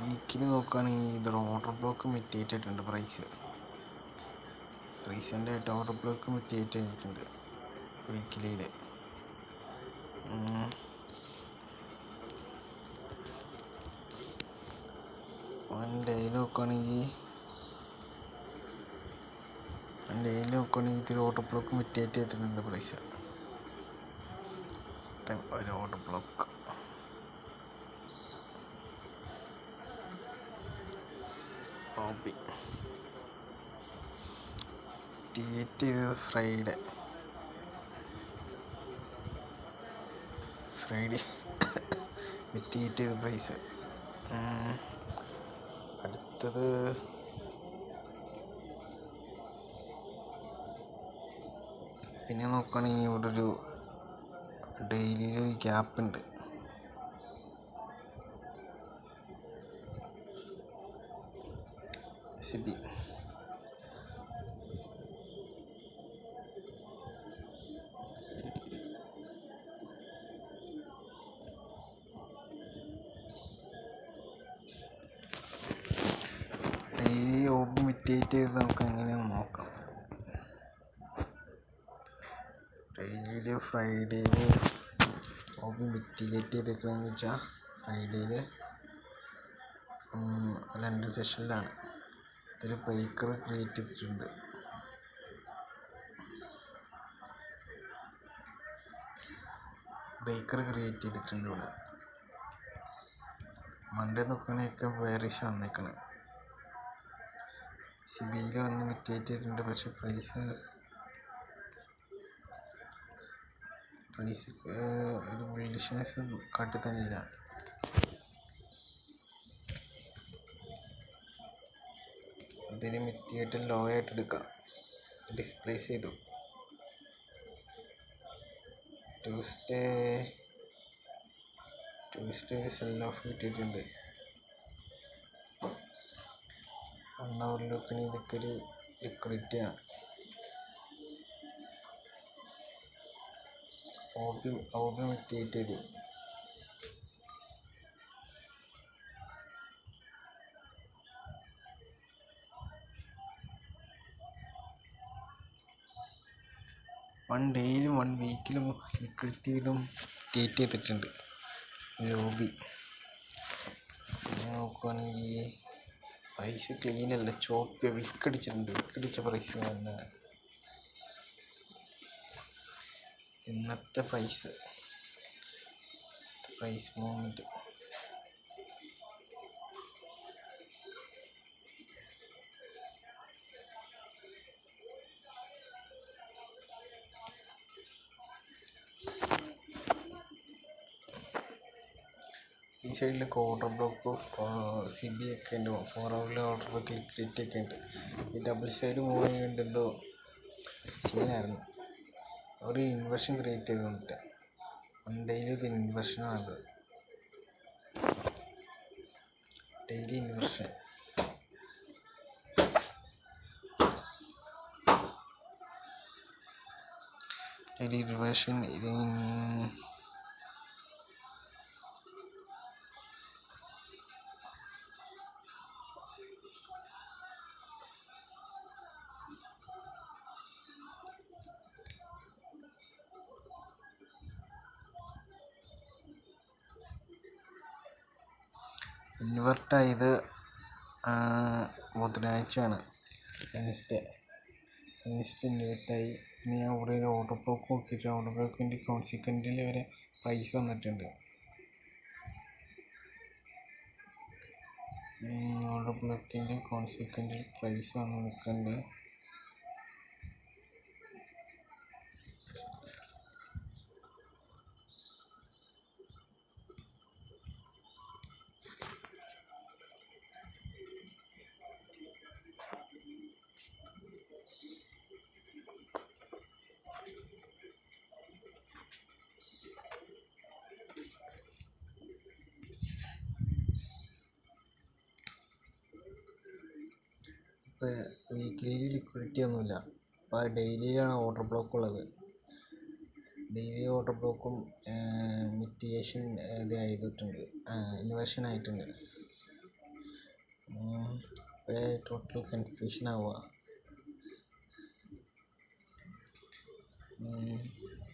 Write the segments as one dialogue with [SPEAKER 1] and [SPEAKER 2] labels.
[SPEAKER 1] Weekly നോക്കുകയാണെങ്കിൽ ഇത് order block മിറ്റിയിട്ടിട്ടുണ്ട്. റീസെൻ്റായിട്ട് ഓർഡർ ബ്ലോക്ക് മിറ്റിയിട്ടിട്ടുണ്ട് വീക്കിലിയിൽ. ഡെയിലി നോക്കുകയാണെങ്കിൽ ഇതിൽ ഓർഡർ ബ്ലോക്ക് മിറ്റിയേറ്റ് ചെയ്തിട്ടുണ്ട് പ്രൈസ്. ഒരു ഓർഡർ ബ്ലോക്ക് ടിയേറ്റ് ചെയ്തത് ഫ്രൈഡേ മിറ്റിയേറ്റ് ചെയ്ത പ്രൈസ്. അടുത്തത് പിന്നെ നോക്കുകയാണെങ്കിൽ ഇവിടെ ഒരു ഡെയിലിയിലൊരു ഗ്യാപ്പ് ഉണ്ട്. സിബി ഡെയിലി ഓർഡർ മിറ്റിയേറ്റ് ചെയ്ത് നമുക്ക് എങ്ങനെയാണെന്ന് നോക്കാം. ഡെയിലി ഫ്രൈഡേയിൽ ഓർഡർ മിറ്റിഗേറ്റ് ചെയ്തേക്കണമെന്ന് വെച്ചാൽ ഫ്രൈഡേയിൽ 2 സെഷനിലാണ് ഇതിൽ ബ്രേക്കർ ക്രിയേറ്റ് ചെയ്തിട്ടുണ്ട്. ഇവിടെ മൺഡേ നോക്കുകയാണെങ്കിൽ വേറിഷ് വന്നേക്കണേ. സിബിയിൽ വന്ന് മിറ്റിഗേറ്റ് ചെയ്തിട്ടുണ്ട്. പക്ഷെ പ്രൈസ് ഒരു ബുള്ളിഷ്നെസ് കാട്ടി തന്നെയില്ല. ഇതിന് മിറ്റിഗേറ്റ് ലോ ആയിട്ട് എടുക്കാം. ഡിസ്പ്ലേസ് ചെയ്തു. ട്യൂസ്ഡേ ഒരു സെൽ ഓഫ് കിട്ടിയിട്ടുണ്ട്. 1 ഹവറിലൊക്കെ ഇതൊക്കെ ഒരു ലിക്വിഡിറ്റിയാണ്. ഓർഡർ മിറ്റിഗേറ്റ് ചെയ്തു. ഡെയിലും 1 വീക്കിലും ലിക്വിഡിറ്റി വീതം മിറ്റിഗേറ്റ് ചെയ്തിട്ടുണ്ട്. പിന്നെ നോക്കുകയാണെങ്കിൽ പ്രൈസ് ക്ലീനല്ല, വിക്കടിച്ചിട്ടുണ്ട്. വിക്കടിച്ച പ്രൈസ് തന്നെ ഇന്നത്തെ പ്രൈസ് മൂവ്മെൻറ്റ്. ഈ സൈഡിലൊക്കെ ഓർഡർ ബ്ലോക്ക് സിബി ഒക്കെ ഉണ്ട്. 4 ഹവറിൽ ഓർഡർ ബ്ലോക്ക് ലിക്വിഡിറ്റി ഒക്കെ ഉണ്ട്. ഈ ഡബിൾ സൈഡ് മൂവ് ചെയ്യുന്നുണ്ട്. എന്തോ സീനായിരുന്നു. ഒരു ഇൻവെർഷൻ ക്രിയേറ്റ് ചെയ്ത് വന്നിട്ട് ഡെയിലി ഒരു ഇൻവെർഷനാണത്. ഡെയിലി ഇൻവെർഷൻ ഇത് ഇൻവെർട്ടായത് ബുധനാഴ്ചയാണ്. വെനസ്ഡേ ഇൻവെർട്ടായി. ഇനി ഞാൻ ഇവിടെ ഒരു ഓർഡർ ബ്ലോക്ക് നോക്കിയിട്ട് ഓർഡർ ബ്ലോക്കിൻ്റെ കോൺസിക്വൻറ്റിൽ വരെ പ്രൈസ് വന്നിട്ടുണ്ട്. ഓർഡർ ബ്ലോക്കിൻ്റെ കോൺസിക്വൻറ്റിൽ പ്രൈസ് വന്ന് നിൽക്കുന്നുണ്ട്. വീക്കിലി ലിക്വിഡിറ്റി ഒന്നുമില്ല. അപ്പോൾ ഡെയിലിയിലാണ് ഓർഡർ ബ്ലോക്ക് ഉള്ളത്. ഡെയിലി ഓർഡർ ബ്ലോക്കും മിറ്റിഗേഷൻ ഇത് ചെയ്തിട്ടുണ്ട്, ഇൻവെർഷൻ ആയിട്ടുണ്ട്. ടോട്ടൽ കൺഫ്യൂഷൻ ആവുക.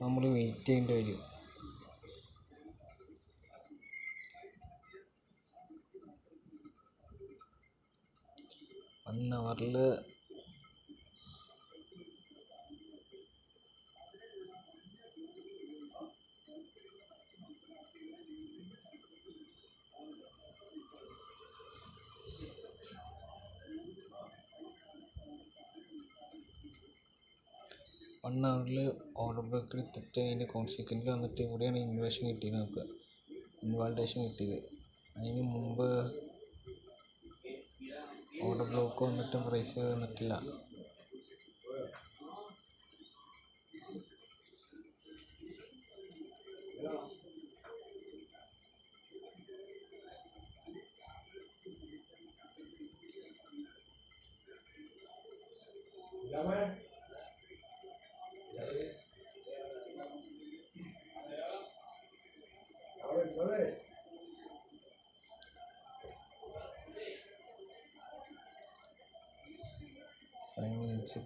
[SPEAKER 1] നമ്മൾ വെയിറ്റ് ചെയ്യേണ്ടി വരും. അവർ 1 hour ഓർഡർ ബ്ലോക്ക് എടുത്തിട്ട് അതിൻ്റെ കോൺസിക്വൻറ്റ് വന്നിട്ട് ഇവിടെയാണ് ഇൻവാലിഡേഷൻ കിട്ടിയത്. അതിന് മുമ്പ് ഓർഡർ ബ്ലോക്ക് വന്നിട്ടും പ്രൈസ് വന്നിട്ടില്ല.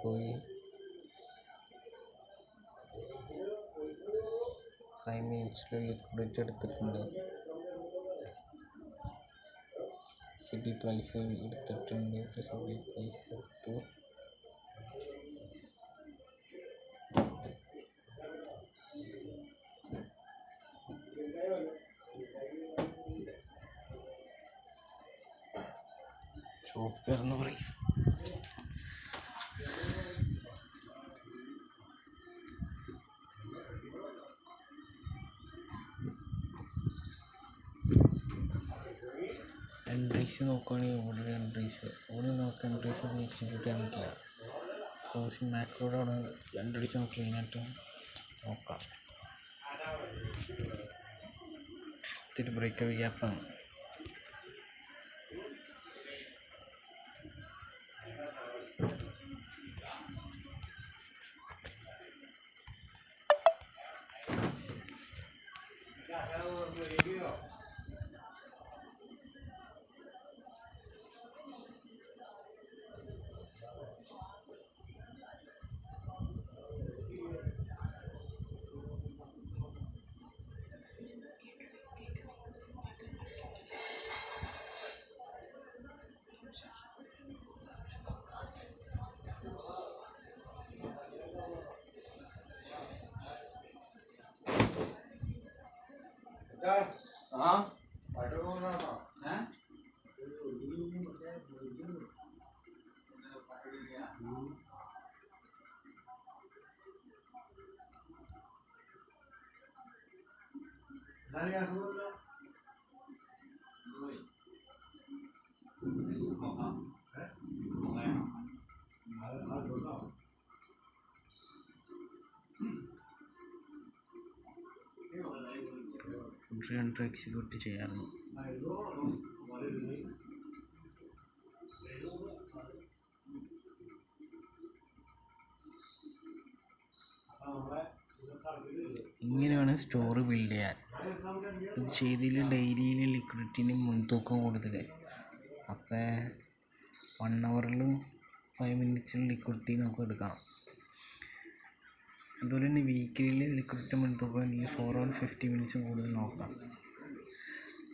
[SPEAKER 1] പോയി 5 minutes ലിക്വിഡിറ്റി എടുത്തിട്ടുണ്ട്. സിബി പ്രൈസ് എടുത്തിട്ടുണ്ട്. സിബി പ്രൈസ് എടുത്തു. ഷോപ്പ് വരുന്ന പ്രൈസ് എൻട്രീസ് നോക്കുകയാണെങ്കിൽ ഇവിടെ എൻട്രീസ് നമുക്ക് എക്സിക്യൂട്ട് ചെയ്യാൻ പറ്റില്ല. ക്ലോസിങ് മാക്രോടെ അവിടെ എൻട്രീസ് നമുക്ക് ക്ലീനായിട്ട് നോക്കാം. ഇത്തിരി ബ്രേക്ക് ഗ്യാപ്പാണ്. എക്സിക്യൂട്ട് ചെയ്യാറുണ്ട്. ഇങ്ങനെയാണ് സ്റ്റോർ ബിൽഡ് ചെയ്യാൻ. ഇത് ചെയ്തതിൽ ഡെയിലിയിൽ ലിക്വിഡിറ്റിന് മുൻതൂക്കം കൂടുതൽ. അപ്പോൾ 1 hourലും 5 minutesലും ലിക്വിഡിറ്റി നമുക്ക് എടുക്കാം. അതുപോലെ തന്നെ വീക്കിലിയിൽ ലിക്വിഡിറ്റി മുൻതൂക്കം 4 hour 50 minutes കൂടുതൽ നോക്കാം.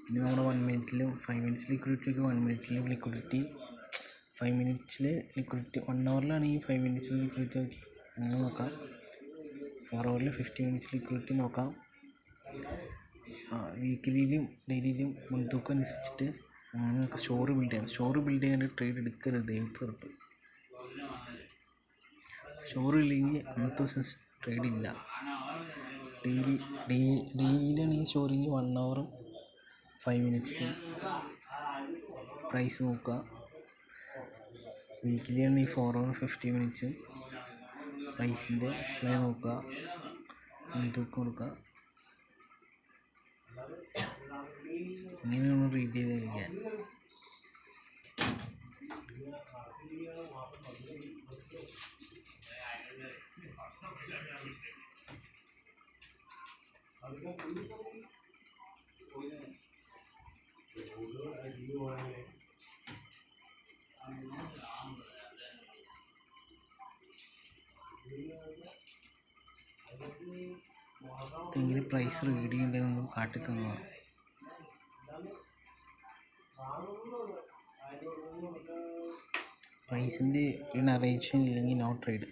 [SPEAKER 1] ഇനി നമ്മുടെ 1 minute 5 minutes ലിക്വിഡിറ്റിക്ക് 1 minute liquidity 5 minutes liquidity 1 hourലാണെങ്കിൽ 5 minutes liquidity നോക്കി അങ്ങനെ നോക്കാം. 4 hour 50 minutes ലിക്വിഡിറ്റി നോക്കാം. വീക്കിലിയിലും ഡെയിലിയിലും മുൻതൂക്കം അനുസരിച്ചിട്ട് അങ്ങനെ നമുക്ക് സ്റ്റോർ ബിൽഡ് ചെയ്യാൻ ട്രേഡ് എടുക്കരുത് ദൈവത്തോർത്ത്. സ്റ്റോർ ഇല്ലെങ്കിൽ അന്നത്തെ ദിവസം ട്രേഡ് ഇല്ല. ഡെയിലിയിലാണ് ഈ സ്റ്റോറിങ് 1 hour 5 minutes പ്രൈസ് നോക്കുക. വീക്കിലിയാണ് ഈ 4 hour 50 minutes പ്രൈസിൻ്റെ പ്ലേ നോക്കുക, മുൻതൂക്കം കൊടുക്കുക. അങ്ങനെയാണ് റീഡ് ചെയ്ത് കഴിക്കാൻ. എങ്ങനെ പ്രൈസ് റീഡ് ചെയ്യേണ്ടതെന്നും കാട്ടി തന്നതാണ്. പ്രൈസിൻ്റെ ഒരു നറേഷൻ ഇല്ലെങ്കിൽ നോ ട്രേഡ്.